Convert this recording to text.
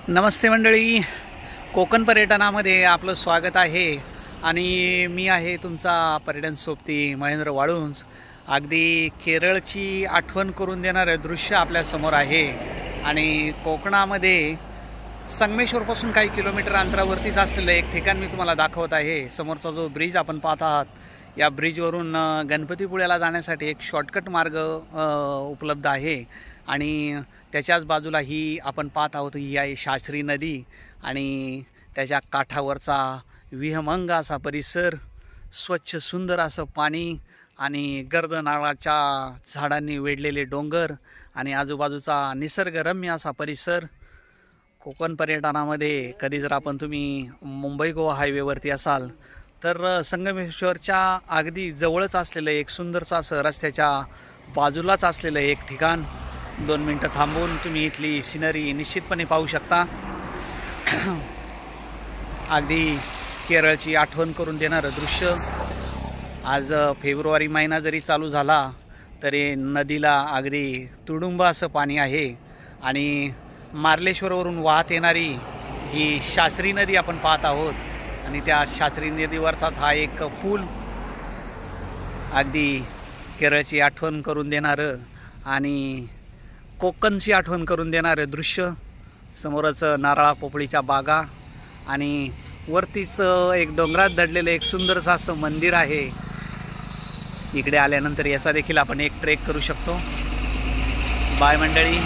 नमस्ते मंडळी, कोकण पर्यटनामध्ये आपलं स्वागत आहे आणि मी आहे तुमचा पर्यटन सोबती महेंद्र वाळुंज। अगदी केरळची आठवण करून देणारं दृश्य आपल्यासमोर आहे आणि कोकणामध्ये संगमेश्वरपासून काही किलोमीटर अंतरावरतीच असलेलं एक ठिकाण मी तुम्हाला दाखवत आहे। समोरचा जो ब्रिज आपण पाहत आहात, या ब्रिजवरून गणपतीपुळ्याला जाण्यासाठी एक शॉर्टकट मार्ग उपलब्ध आहे आणि त्याच्याच बाजूला ही आपण पाहत आहोत ही आहे शास्त्री नदी आणि त्याच्या काठावरचा विहंगम असा परिसर, स्वच्छ सुंदर असं पाणी आणि गर्द नारळाच्या झाडांनी वेढलेले डोंगर आणि आजूबाजूचा निसर्गरम्य असा परिसर। कोकण पर्यटनामध्ये कधी जर तुम्ही मुंबई गोवा हायवेवरती असाल तर संगमेश्वरच्या अगदी जवळच असलेलं एक सुंदरचं असं रस्त्याच्या बाजूलाच असलेलं एक ठिकाण 2 मिनिटं थांबून तुम्ही इथली सिनरी निश्चितपणे पाहू शकता। अगदी केरळची आठवण करून देणारं दृश्य। आज फेब्रुवारी महिना जरी चालू झाला तरी नदीला अगदी तुडुंब असं पाणी आहे आणि मार्लेश्वरवरून वाहत येणारी ही शास्त्री नदी आपण पाहत आहोत आणि त्या शास्त्री नदीवरचाच हा एक पूल अगदी केरळची आठवण करून देणारं आणि कोकणची आठवण करून देणारं दृश्य। समोरच नारळा पोपळीच्या बागा आणि वरतीच एक डोंगरात दडलेलं एक सुंदरसं असं मंदिर आहे। इकडे आल्यानंतर याचा देखील आपण एक ट्रेक करू शकतो। बाय मंडळी।